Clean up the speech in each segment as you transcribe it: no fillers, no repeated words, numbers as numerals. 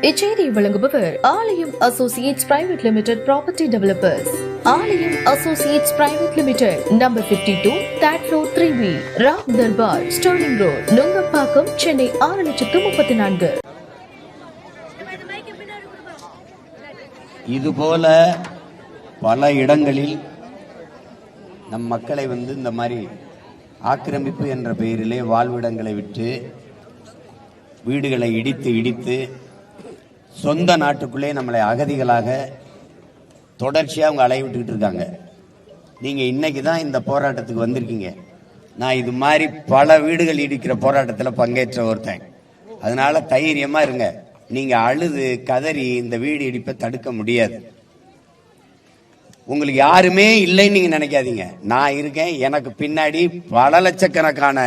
இச்செய்தியை வழங்குபவர் Aalayam associates private limited property developers. Aalayam associates private limited, number 52, third floor, 3B, Ram Darbar, Sterling road, Nungambakkam, Chennai 6,34,000. இதுபோல பல இடங்களில் நம் மக்களை இந்த மாதிரி ஆக்கிரமிப்பு என்ற பெயரிலே வாழ்விடங்களை விட்டு வீடுகளை இடித்து சொந்த நாட்டுக்குள்ளே நம்மளை அகதிகளாக தொடர்ச்சியாக அவங்க அலைய விட்டுக்கிட்டு இருக்காங்க. நீங்கள் இன்னைக்கு தான் இந்த போராட்டத்துக்கு வந்திருக்கீங்க. நான் இது மாதிரி பல வீடுகள் இடிக்கிற போராட்டத்தில் பங்கேற்ற ஒருத்தன். அதனால தைரியமா இருங்க. நீங்க அழுது கதறி இந்த வீடு இடிப்பை தடுக்க முடியாது. உங்களுக்கு யாருமே இல்லைன்னு நீங்க நினைக்காதீங்க. நான் இருக்கேன். எனக்கு பின்னாடி பல லட்சக்கணக்கான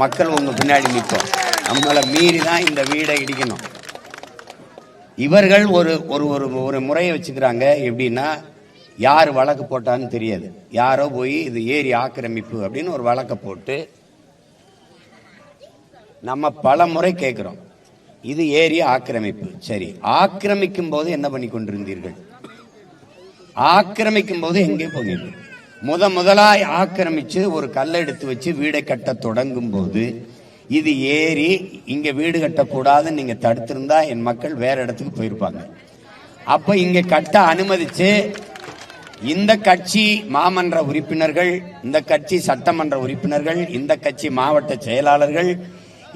மக்கள் உங்க பின்னாடி நிற்போம். நம்மளை மீறி தான் இந்த வீடை இடிக்கணும். இவர்கள் ஒரு ஒரு ஒரு முறையை வச்சுக்கிறாங்க. எப்படின்னா, யார் வழக்கு போட்டான்னு தெரியாது. யாரோ போய் இது ஏரி ஆக்கிரமிப்பு அப்படின்னு ஒரு வழக்கை போட்டு நம்ம பல முறை கேட்கிறோம், இது ஏரி ஆக்கிரமிப்பு. சரி, ஆக்கிரமிக்கும் போது என்ன பண்ணி கொண்டிருந்தீர்கள்? ஆக்கிரமிக்கும் போது எங்கே போனீர்கள்? முதலாய் ஆக்கிரமிச்சு ஒரு கல்லை எடுத்து வச்சு வீடை கட்ட தொடங்கும் போது, இது ஏரி, இங்க வீடு கட்டக்கூடாதுன்னு நீங்க தடுத்திருந்தா என் மக்கள் வேற இடத்துக்கு போயிருப்பாங்க. அப்ப இங்க கட்ட அனுமதிச்சு இந்த கட்சி மாமன்ற உறுப்பினர்கள், இந்த கட்சி சட்டமன்ற உறுப்பினர்கள், இந்த கட்சி மாவட்ட செயலாளர்கள்,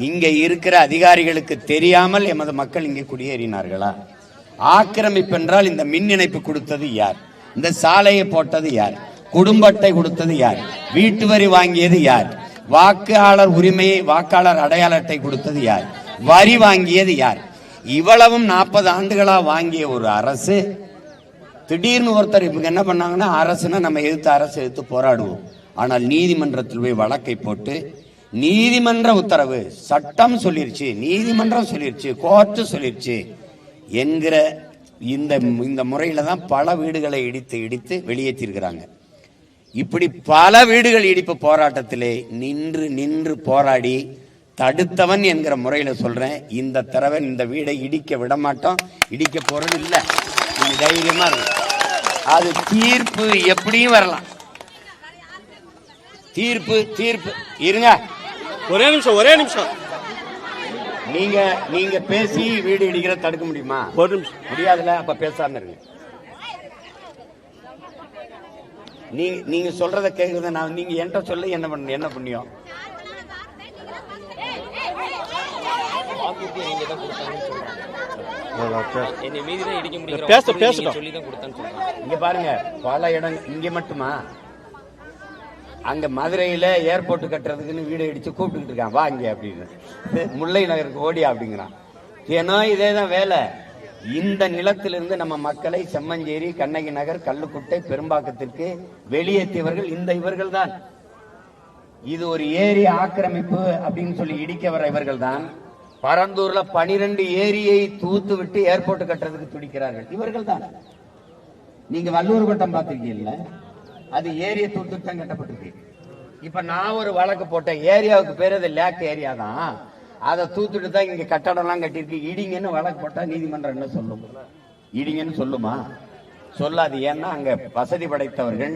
இங்க இருக்கிற அதிகாரிகளுக்கு தெரியாமல் எமது மக்கள் இங்கே குடியேறினார்களா? ஆக்கிரமிப்பு என்றால் இந்த மின் இணைப்பு கொடுத்தது யார்? இந்த சாலையை போட்டது யார்? குடும்ப அட்டை கொடுத்தது யார்? வீட்டு வரி வாங்கியது யார்? வாக்காளர் உரிமையை, வாக்காளர் அடையாள அட்டை கொடுத்தது யார்? வரி வாங்கியது யார்? இவ்வளவும் 40 ஆண்டுகளா வாங்கிய ஒரு அரசு திடீர்னு ஒருத்தர் இப்ப என்ன பண்ணாங்கன்னா, அரசுனா நம்ம அரசு போராடுவோம். ஆனால் நீதிமன்றத்தில் போய் வழக்கை போட்டு, நீதிமன்ற உத்தரவு, சட்டம் சொல்லிருச்சு, நீதிமன்றம் சொல்லிருச்சு, கோர்ட்டு சொல்லிருச்சு என்கிற இந்த முறையில தான் பல வீடுகளை இடித்து வெளியேற்றிருக்கிறாங்க. இப்படி பல வீடுகள் இடிப்பு போராட்டத்திலே நின்று போராடி தடுத்தவன் என்கிற முறையில சொல்றேன். இந்த தடவை இந்த வீடை இடிக்க விட மாட்டோம். இடிக்க போறது இல்ல. நீங்க தைரியமா இருக்கு. அது தீர்ப்பு எப்படியும் வரலாம். தீர்ப்பு இருங்க. ஒரே நிமிஷம். நீங்க பேசி வீடு இடிக்கிற தடுக்க முடியுமா? ஒரு நிமிஷம் முடியாதுல. அப்ப பேசாம இருங்க. நீங்க சொல்றத கேக்குறத நான், நீங்க என்கிட்ட சொல்ல என்ன புண்ணியம்? இங்க பாருங்க, பல இடம் இங்க மட்டுமா, அங்க மதுரையில ஏர்போர்ட் கட்டுறதுக்குன்னு வீடு இடிச்சு கூப்பிட்டு இருக்கான், வா இங்க அப்படின்னு. முல்லை நகருக்கு ஓடியா அப்படிங்கிறான். ஏன்னா இதேதான் வேலை. இந்த நிலத்திலிருந்து நம்ம மக்களை செம்மஞ்சேரி, கண்ணகி நகர், கல்லுக்குட்டை, பெரும்பாக்கத்திற்கு வெளியேற்றியவர்கள் இவர்கள் தான். இது ஒரு ஏரி ஆக்கிரமிப்பு அப்படின்னு சொல்லி இடிக்க வர இவர்கள் தான். பரந்தூர்ல 12 ஏரியை தூத்து விட்டு ஏர்போர்ட் கட்டுறதுக்கு துடிக்கிறார்கள் இவர்கள் தான். நீங்க வல்லூர் வட்டம் பார்த்திருக்கீங்கல்ல, அது ஏரியை தூத்து தான் கட்டப்பட்டிருக்கு. இப்ப நான் ஒரு வழக்கு போட்டேன். ஏரியாவுக்கு பேர் அது லேக் ஏரியா தான். அதை தூத்துட்டு தான் இங்க கட்டடம் எல்லாம் கட்டிருக்கு. இடிங்கன்னு வழக்கு போட்டா நீதிமன்றம் என்ன சொல்லும்? இடிங்கன்னு சொல்லுமா? சொல்லாது. ஏன்னா அங்க வசதி படைத்தவர்கள்,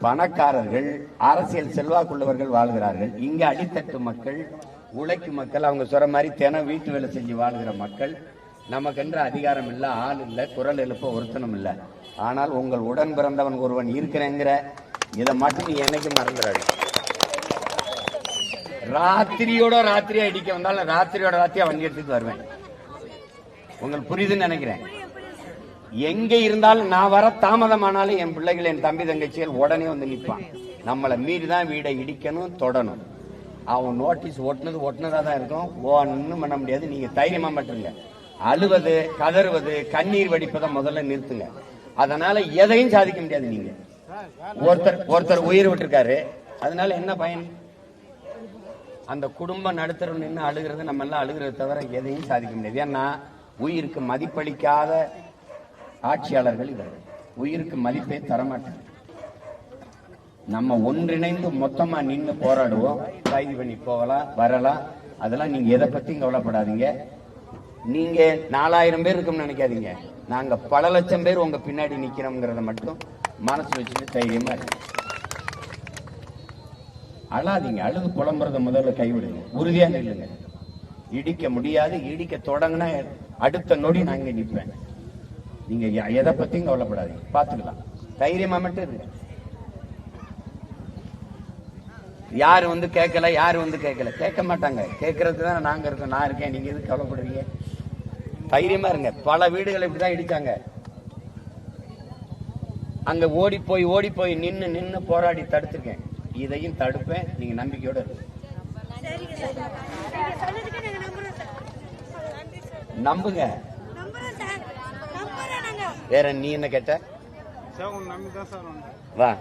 பணக்காரர்கள், அரசியல் செல்வாக்குள்ளவர்கள் வாழ்கிறார்கள். இங்க அடித்தட்டு மக்கள், உழைக்கும் மக்கள், அவங்க சொல்ற மாதிரி தினம் வீட்டு வேலை செஞ்சு வாழ்கிற மக்கள். நமக்கென்ற அதிகாரம் இல்ல, ஆள் இல்ல, குரல் எழுப்ப ஒருத்தனும் இல்ல. ஆனால் உங்கள் உடன் பிறந்தவன் ஒருவன் இருக்கிறேங்கிற இதை மட்டும் நீ என்னைக்கு மறந்துடாது. ராத்திரியா இடிக்க வந்தாலும் ராத்திரியா வண்டி எடுத்துட்டு வருவேன். உங்களுக்கு புரியுதுன்னு நினைக்கிறேன். எங்க இருந்தாலும் நான் வர தாமதமானாலும் என் பிள்ளைகள், என் தம்பி தங்கச்சிகள் உடனே வந்து நிற்பான். நம்மளை மீறிதான் வீடை இடிக்கணும், தொடணும். அவன் நோட்டீஸ் ஒட்டினதா தான் இருக்கும். ஒன்னும் பண்ண முடியாது. நீங்க தைரியமா மட்டுங்க. அழுவது, கதறுவது, கண்ணீர் வடிப்பதை முதல்ல நிறுத்துங்க. அதனால எதையும் சாதிக்க முடியாது. நீங்க ஒருத்தர் உயிர் விட்டுருக்காரு, அதனால என்ன பயன்? அந்த குடும்பம் நடுத்தர நின்று அழுகிறது, நம்ம எல்லாம் அழுகிறத தவிர எதையும் சாதிக்க முடியாது. ஏன்னா உயிருக்கு மதிப்பளிக்காத ஆட்சியாளர்கள் இவர்கள். உயிருக்கு மதிப்பே தரமாட்டாங்க. நம்ம ஒன்றிணைந்து மொத்தமா நின்று போராடுவோம். கைது பண்ணி போகலாம், வரலாம். அதெல்லாம் நீங்க எதை பத்தியும் கவலைப்படாதீங்க. நீங்க 4000 பேர் இருக்கும்னு நினைக்காதீங்க. நாங்க பல லட்சம் பேர் உங்க பின்னாடி நிக்கிறோம்ங்கிறத மட்டும் மனசு வச்சுட்டு தைரியமா இருக்கு. அழாதீங்க. அழுது புலம்புறத முதல்ல கைவிடுங்க. உறுதியா நில்லுங்க. இடிக்க முடியாது. இடிக்க தொடங்கினா அடுத்த நொடி நான் இங்க நிற்பேன். நீங்க எதை பத்தியும் கவலைப்படாதீங்க. பாத்துக்கலாம். தைரியமா மட்டும் இருங்க. யாரு வந்து கேட்கல, யாரு வந்து கேட்கல, கேட்க மாட்டாங்க. கேட்கறதுக்கு தான் நாங்க இருக்கோம். நான் இருக்கேன். நீங்க எதுக்கு கவலைப்படுறீங்க? தைரியமா இருங்க. பல வீடுகளை இப்படிதான் இடிச்சாங்க. அங்க ஓடி போய் நின்னு போராடி தடுத்திருக்கேன். இதையும் தடுப்பேன். நீங்க நம்பிக்கையோட நம்புங்க. வேற நீ என்ன கேட்ட? வா,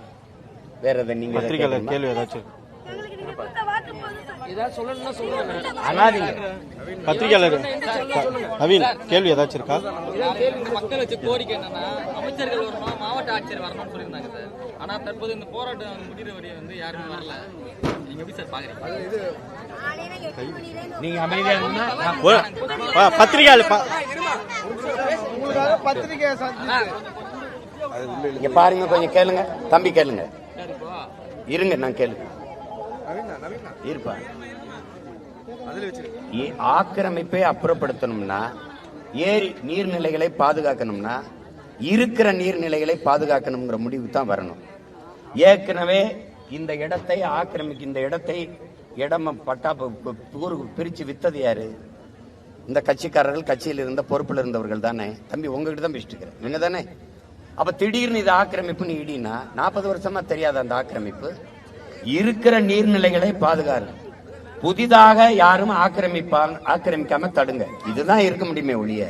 வேற எதை நீங்க கேள்வி ஏதாச்சும் பத்திரிகையாளர் நவீன் கேள்வி ஏதாச்சும் இருக்கா? மக்கள் வச்ச கோரிக்கை என்னன்னா அமைச்சர்கள் வரணும், மாவட்ட ஆட்சியர் வரணும்னு சொல்லியிருந்தாங்க சார். ஆனா தற்போது இந்த போராட்டம் முடிகிற வரைய வந்து யாருமே வரல. நீங்க எப்படி சார் பாக்குறீங்க? நீங்க அமைதியா இருந்தா பத்திரிகையாளர் இங்க பாருங்க. கொஞ்சம் கேளுங்க தம்பி, கேளுங்க. இருங்க, நான் கேளுங்க. இருப்பா. ஆக்கிரமிப்பை அப்புறப்படுத்தணும்னா, ஏரி நீர்நிலைகளை பாதுகாக்கணும்னா, இருக்கிற நீர்நிலைகளை பாதுகாக்கணுங்கிற முடிவு தான் வரணும். ஏற்கனவே இந்த இடத்தை இந்த இடத்தை பட்டா பிரிச்சு வித்தது யாரு? இந்த கட்சிக்காரர்கள், கட்சியில் இருந்த பொறுப்பில் இருந்தவர்கள் தானே. தம்பி உங்ககிட்ட தான் பேசிட்டு இருக்கிறேன். நீங்க தானே. அப்ப திடீர்னு இது ஆக்கிரமிப்புன்னு இடினா 40 வருஷமா தெரியாத அந்த ஆக்கிரமிப்பு. இருக்கிற நீர்நிலைகளை பாதுகாரு. புதிதாக யாரும் ஆக்கிரமிக்காம தடுங்க. இதுதான் இருக்க முடியுமே ஒழிய,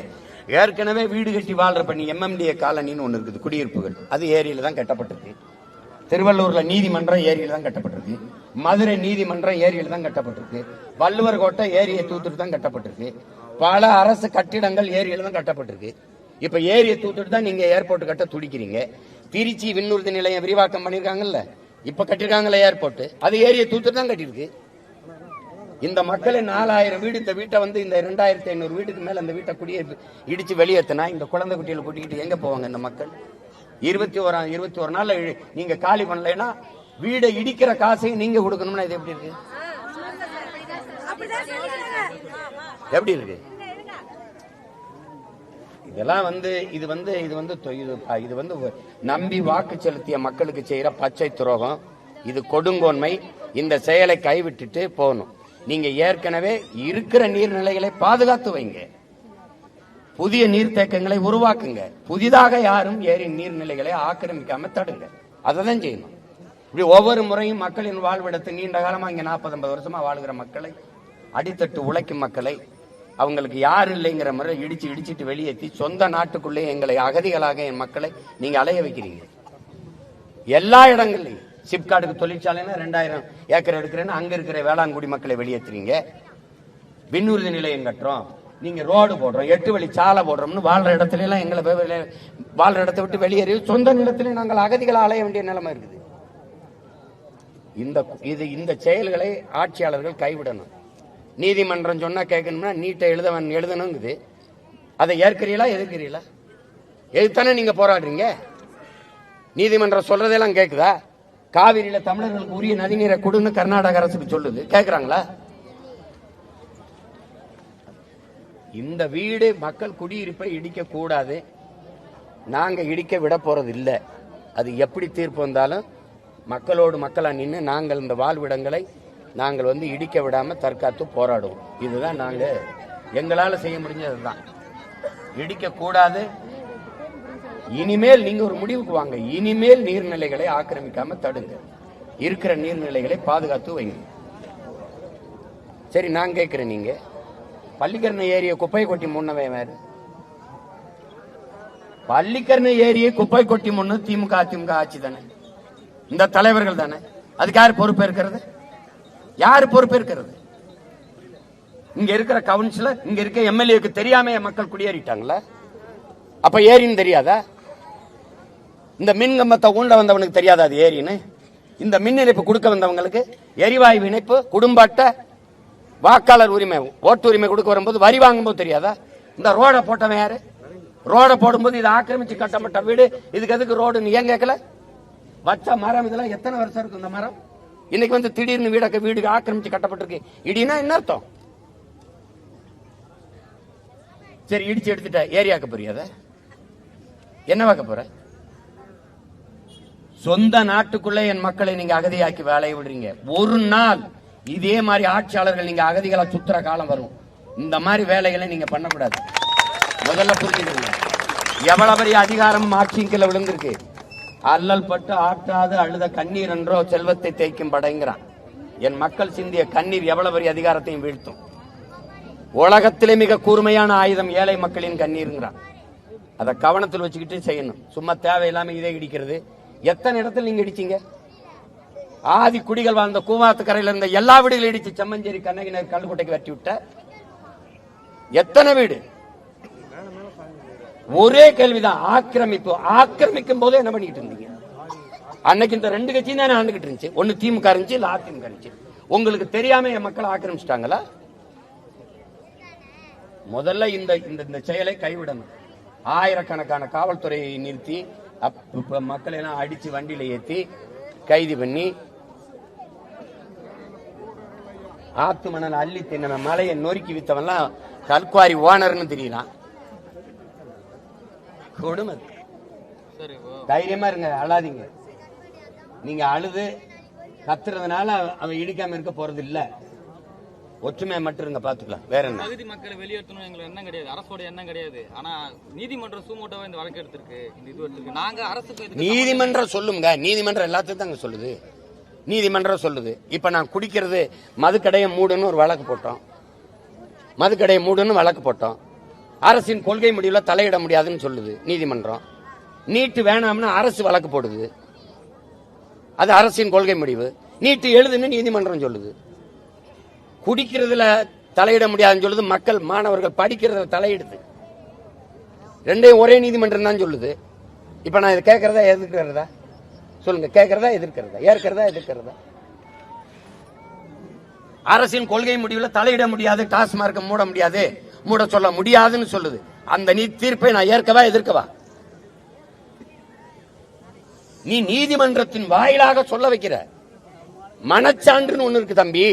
ஏற்கனவே வீடு கட்டி வாழ்ற பண்ணி MMDA காலனின்னு ஒண்ணு இருக்குது, குடியிருப்புகள். அது ஏரியில தான் கட்டப்பட்டிருக்கு. திருவள்ளூர்ல நீதிமன்றம் ஏரியில தான் கட்டப்பட்டிருக்கு. மதுரை நீதிமன்றம் ஏரியில தான் கட்டப்பட்டிருக்கு. வள்ளுவர் கோட்டை ஏரியை தூத்துட்டு தான் கட்டப்பட்டிருக்கு. பல அரசு கட்டிடங்கள் ஏரியில தான் கட்டப்பட்டிருக்கு. இப்ப ஏரியை தூத்துட்டு தான் நீங்க ஏர்போர்ட் கட்ட துடிக்கிறீங்க. திருச்சி விண்ணூர்தி நிலையம் விரிவாக்கம் பண்ணிருக்காங்கல்ல, இப்ப கட்டிருக்காங்கல்ல ஏர்போர்ட், அது ஏரியை தூத்துட்டு தான் கட்டிருக்கு. இந்த மக்களை 4000 வீடு, இந்த வீட்டை வந்து இந்த 2500 வீட்டுக்கு மேல அந்த வீட்டை குடியே இடிச்சு வெளியேற்றினா இந்த குழந்தை குட்டிகளை கூட்டிக்கிட்டு எங்க போவாங்க இந்த மக்கள்? 21 நாள்ல நீங்க காலி பண்ணலைன்னா வீடை இடிக்கிற காசையும் நீங்க கொடுக்கணும்னா இது எப்படி இருக்கு? எப்படி இருக்கு? இதெல்லாம் இது வந்து நம்பி வாக்கு செலுத்திய மக்களுக்கு செய்யற பச்சை துரோகம். இது கொடுங்கோன்மை. இந்த செயலை கைவிட்டுட்டு போகணும். நீங்க ஏற்கனவே இருக்கிற நீர்நிலைகளை பாதுகாத்து வைங்க. புதிய நீர்த்தேக்கங்களை உருவாக்குங்க. புதிதாக யாரும் ஏரி நீர்நிலைகளை ஆக்கிரமிக்காம தடுங்க. அதைதான் செய்யணும். இப்படி ஒவ்வொரு முறையும் மக்களின் வாழ்விடத்தை நீண்ட காலமா இங்க 40-50 வருஷமா வாழ்கிற மக்களை, அடித்தட்டு உழைக்கும் மக்களை, அவங்களுக்கு யாரு இல்லைங்கிற முறை இடிச்சிட்டு வெளியேற்றி சொந்த நாட்டுக்குள்ளே எங்களை அகதிகளாக என் மக்களை நீங்க அலைய வைக்கிறீங்க. எல்லா இடங்கள்லையும் சிப்காட்டுக்கு தொழிற்சாலைன்னா 2000 ஏக்கர் எடுக்கிறேன்னு அங்க இருக்கிற வேளாண்குடி மக்களை வெளியேற்றுறீங்க. விண்ணூர்தி நிலையம் கட்டுறோம், நீங்க ரோடு போடுறோம், 8 வழி சாலை போடுறோம்னு வாழ்ற இடத்துல எல்லாம் எங்களை வாழ்ற இடத்தை விட்டு வெளியேறி சொந்த நிலத்திலே நாங்கள் அகதிகளை அலைய வேண்டிய நிலைமை இருக்குது. இந்த செயல்களை ஆட்சியாளர்கள் கைவிடணும். நீதிமன்றம் சொன்னா கேட்கணும்னா நீட்டை எழுதணுங்குது. அதை ஏற்கிறீங்களா எதிர்க்கிறீங்களா? எதுத்தானே நீங்க போராடுறீங்க? நீதிமன்றம் சொல்றதெல்லாம் கேக்குதா? காவிரியில தமிழர்களுக்கு உரிய நதிநீரை கொடுன்னு கர்நாடக அரசுக்கு சொல்லுது, கேக்குறாங்களா? இந்த வீடு மக்கள் குடியிருப்பை இடிக்க கூடாது, நாங்க இடிக்க விட போறது இல்லை. அது எப்படி தீர்ப்பு வந்தாலும் மக்களோடு மக்களா நின்று நாங்கள் இந்த வாழ்விடங்களை நாங்கள் வந்து இடிக்க விடாம தற்காத்து போராடுவோம். இதுதான் நாங்க எங்களால செய்ய முடிஞ்சதுதான். இடிக்க கூடாது. இனிமேல் நீங்க ஒரு முடிவுக்கு வாங்க. இனிமேல் நீர்நிலைகளை ஆக்கிரமிக்காம தடுங்க. இருக்கிற நீர்நிலைகளை பாதுகாத்து வைங்க. சரி, நான் கேட்கிறேன், நீங்க பள்ளிக்கரணை ஏரியை குப்பை கொட்டி முன்னவே வேறு பள்ளிக்கரணை ஏரியை குப்பை கொட்டி முன்னு திமுக அதிமுக ஆட்சி தானே, இந்த தலைவர்கள் தானே. அதுக்கு யார் பொறுப்பேற்கிறது? யாரு பொறுப்பேற்கிறது? இங்க இருக்கிற கவுன்சிலர், இங்க இருக்க MLAக்கு தெரியாம மக்கள் குடியேறிட்டாங்களா? அப்ப ஏரின்னு தெரியாதா? இந்த மின் கம்பத்தை ஊண்ட வந்தவனுக்கு தெரியாதா அது ஏரின்னு? இந்த மின் இணைப்பு கொடுக்க வந்தவங்களுக்கு எரிவாயு இணைப்பு, குடும்ப அட்டை, வாக்காளர் உரிமை, ஓட்டு உரிமை கொடுக்க வரும்போது வரி வாங்கும்போது தெரியாதா? இந்த ரோட போட்டவன் யாரு? ரோட போடும்போது இது ஆக்கிரமிச்சு கட்டப்பட்ட வீடு, இதுக்கு எதுக்கு ரோடுன்னு ஏன் கேட்கல? வச்ச மரம் இதெல்லாம் எத்தனை வருஷம் இருக்கு இந்த மரம்? இன்னைக்கு வந்து திடீர்னு வீடு ஆக்கிரமிச்சு கட்டப்பட்டிருக்கு. இடினா என்ன அர்த்தம்? சரி, இடிச்சு எடுத்துட்ட ஏரியாக்க போறியாத என்ன பார்க்க போற? சொந்த நாட்டுக்குள்ள என் மக்களை நீங்க அகதியாக்கி வேலையை விடுறீங்க. ஒரு நாள் இதே மாதிரி ஆட்சியாளர்கள் நீங்க அகதிகளா சுத்துற காலம் வரும். இந்த மாதிரி வேலைகளை நீங்க பண்ணக்கூடாது. முதல்ல புரிஞ்சுக்கணும். எவ்வளவு பெரிய அதிகாரம் ஆட்சியின் கீழ விழுந்திருக்கு. அல்லல் பட்டு ஆற்றாது அழுத கண்ணீர் என்றோ செல்வத்தை தேய்க்கும் படைங்கிறான். என் மக்கள் சிந்திய கண்ணீர் எவ்வளவு பெரிய அதிகாரத்தையும் வீழ்த்தும். உலகத்திலே மிக கூர்மையான ஆயுதம் ஏழை மக்களின் கண்ணீருங்கிறான். அதை கவனத்தில் வச்சுக்கிட்டு செய்யணும். சும்மா தேவையில்லாம இதை இடிக்கிறது. எத்தனை இடத்துல நீங்க இடிச்சீங்க? ஆதி குடிகள் வாழ்ந்த கூவாத்து கரையில இருந்த எல்லா வீடுகளும் இடிச்சு செம்மஞ்சேரி கண்ணகினர் கல்லுக்கோட்டைக்கு வெட்டி விட்ட எத்தனை வீடு? ஒரே கேள்விதான், ஆக்கிரமிப்பு. ஆக்கிரமிக்கும் போது என்ன பண்ணிட்டு இருந்தீங்க? அன்னைக்கு இந்த ரெண்டு கட்சியும் தானே ஆண்டுகிட்டு இருந்துச்சு. ஒன்னு திமுக இருந்துச்சு, இல்ல அதிமுக இருந்துச்சு. உங்களுக்கு தெரியாம என் மக்களை ஆக்கிரமிச்சிட்டாங்களா? முதல்ல இந்த செயலை கைவிடணும். ஆயிரக்கணக்கான காவல்துறையை நிறுத்தி மக்களை எல்லாம் அடிச்சு வண்டியில ஏத்தி கைது பண்ணி ஆத்து மணல் அள்ளி தின்ன மலையை நொறுக்கி வித்தவெல்லாம் கல்குவாரி ஓனர்னு தெரியலாம். கொடுமை. தைரியமா இருங்க, அழாதீங்க. நீங்க அழுது கத்துறதுனால அவன் இடிக்காம இருக்க போறது இல்ல. ஒற்றுமை மட்டும் இருங்க, பாத்துக்கலாம். வேற என்ன? பகுதி மக்களை வெளியேற்றணும் எங்களுக்கு எண்ணம் கிடையாது, அரசோட எண்ணம் கிடையாது. ஆனா நீதிமன்றம் சூமோட்டோவா இந்த வழக்கு எடுத்திருக்கு, இந்த இது எடுத்திருக்கு. நாங்க அரசுக்கு நீதிமன்றம் சொல்லுங்க. நீதிமன்றம் எல்லாத்தையும் தாங்க சொல்லுது. நீதிமன்றம் சொல்லுது. இப்ப நான் குடிக்கிறது மதுக்கடையை மூடணும் ஒரு வழக்கு போட்டோம். மதுக்கடையை மூடணும் வழக்கு போட்டோம். அரசின் கொள்கை முடிவுல தலையிட முடியாதுன்னு சொல்லுது நீதிமன்றம். நீட்டு வேணாம்னு அரசு வழக்கு போடுது. அது அரசின் கொள்கை முடிவு. நீட்டு எழுதுன்னு நீதிமன்றம் சொல்லுது. குடிக்கிறதுல தலையிட முடியாதுன்னு சொல்லுது. மக்கள் மாணவர்கள் படிக்கிறதுல தலையிடுது. ரெண்டையும் ஒரே நீதிமன்றம் தான் சொல்லுது. இப்ப நான் இதை கேட்கறதா எதிர்க்கிறதா? சொல்லுங்க, கேட்கறதா எதிர்க்கிறதா? ஏற்கிறதா எதிர்க்கிறதா? அரசின் கொள்கை முடிவுல தலையிட முடியாது, டாஸ்மார்க்க மூட முடியாது, மூட சொல்ல முடியாதுன்னு சொல்லுது. அந்த தீர்ப்பை நான் ஏற்கவா எதிர்க்கவா? நீ நீதிமன்றத்தின் வாயிலாக சொல்ல வைக்கிற. மனச்சான்றுன்னு ஒண்ணு இருக்கு தம்பி.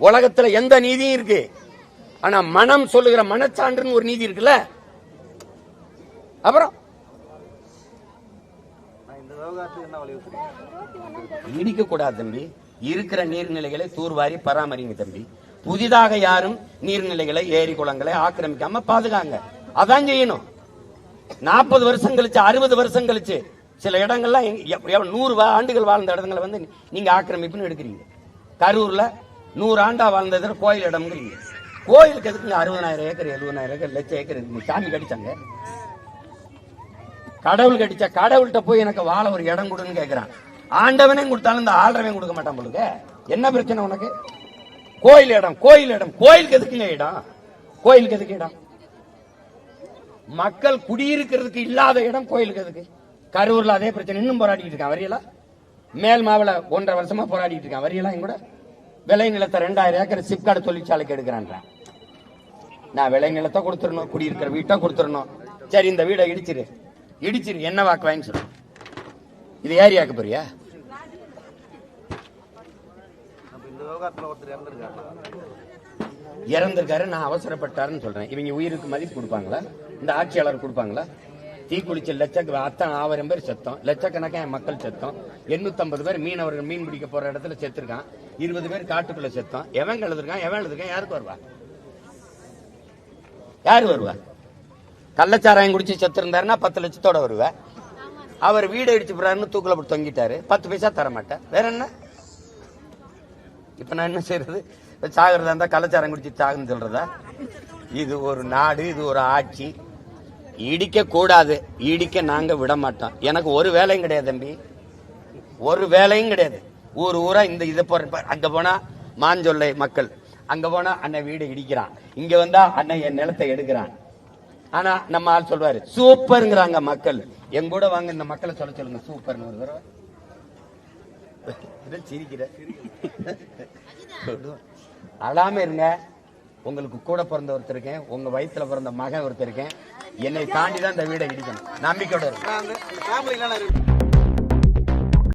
உலகத்துல எந்த நீதியும் இருக்கு. ஆனா மனம் சொல்லுகிற மனச்சான்றுன்னு ஒரு நீதி இருக்குல்ல. அப்புறம் இடிக்க கூடாது தம்பி. இருக்கிற நீர்நிலைகளை தூர்வாரி பராமரிங்க தம்பி. புதிதாக யாரும் நீர்நிலைகளை, ஏரி குளங்களை ஆக்கிரமிக்காம பாதுகாங்க. அதான் செய்யணும். 40 வருஷம் கழிச்சு, 60 வருஷம் கழிச்சு சில இடங்கள்லாம் 100 ஆண்டுகள் வாழ்ந்த இடங்களை வந்து நீங்க ஆக்கிரமிப்புன்னு எடுக்கிறீங்க. கரூர்ல 100 ஆண்டா வாழ்ந்தது கோயில் இடம்ங்கிறீங்க. கோயிலுக்கு எதுக்குங்க 60,000 ஏக்கர் 70,000 ஏக்கர் லட்சம் ஏக்கர் இருக்கு? சாமி கடிச்சாங்க, கடவுள் கடிச்ச கடவுள்கிட்ட போய் எனக்கு வாழ ஒரு இடம் கொடுன்னு கேட்கிறான். ஆண்டவனே கொடுத்தாலும் இந்த ஆள்றவன் கொடுக்க மாட்டான் போலுங்க. என்ன பிரச்சனை உனக்கு? கோயில் இடம், கோயில் இடம். கோயிலுக்கு எதுக்குங்க இடம்? கோயிலுக்கு எதுக்கு இடம்? மக்கள் குடியிருக்கிறதுக்கு இல்லாத இடம் கோயிலுக்கு எதுக்கு? கரூர்ல அதே பிரச்சனை இன்னும் போராடிட்டு இருக்கான். வரியலா மேல் மாவல 1.5 வருஷமா போராடிட்டு இருக்கான். வரியலா கூட விளை நிலத்தை 2000 ஏக்கர் சிப்காட் தொழிற்சாலைக்கு எடுக்கிறான். நான் விளை நிலத்தை கொடுத்துடணும், குடியிருக்கிற வீட்டை கொடுத்துடணும். சரி, இந்த வீடை இடிச்சிரு என்ன வாக்குவாயின்னு சொல்லு. இது ஏரியாக்கு போறியா? இறந்திருக்காரு, நான் அவசரப்பட்டாருன்னு சொல்றேன். இவங்க உயிருக்கு மதிப்பு கொடுப்பாங்களா? இந்த ஆட்சியாளர் கொடுப்பாங்களா? தீக்குளிச்ச அத்தனை 1000 பேர் செத்தோம், லட்சக்கணக்கான மக்கள் செத்தோம். 850 பேர் மீனவர்கள் மீன் பிடிக்க போற இடத்துல செத்துருக்கான். 20 பேர் காட்டுக்குள்ள செத்தோம். எவன் எழுதிருக்கான்? யாருக்கு வருவா? யாரு வருவா? கள்ளச்சாராயம் குடிச்சு செத்து இருந்தாருன்னா 10 லட்சத்தோட வருவா. அவர் வீடு அடிச்சு போறாருன்னு தூக்குல போட்டு தொங்கிட்டாரு, 10 பைசா தர மாட்டேன். வேற என்ன? இப்ப நான் என்ன செய்யறது? சாகிறதா இருந்தா கள்ளச்சாரம் குடிச்சு சாகுன்னு சொல்றதா? இது ஒரு நாடு, இது ஒரு ஆட்சி. இடிக்க கூடாது, இடிக்க நாங்க விட மாட்டோம். எனக்கு ஒரு வேலையும் கிடையாது தம்பி, ஒரு வேலையும் கிடையாது. ஊரா இந்த இதை போற. அங்க போனா மாஞ்சொல்லை மக்கள், அங்க போனா அண்ணன் வீடு இடிக்கிறான், இங்க வந்தா அண்ணன் என் நிலத்தை எடுக்கிறான். ஆனா நம்ம ஆள் சொல்வாரு சூப்பர்ங்கிறாங்க மக்கள். எங்க கூட வாங்க, இந்த மக்களை சொல்லுங்க சூப்பர்னு ஒரு தடவை. சிரிக்கிற அழாம இருங்க. உங்களுக்கு கூட பிறந்த ஒருத்தர் இருக்கேன், உங்க வயித்துல பிறந்த மகன் ஒருத்தர் இருக்கேன். என்னை தாண்டி தான் இந்த வீடை இடிக்கணும். நம்பிக்கையோட இருக்கு.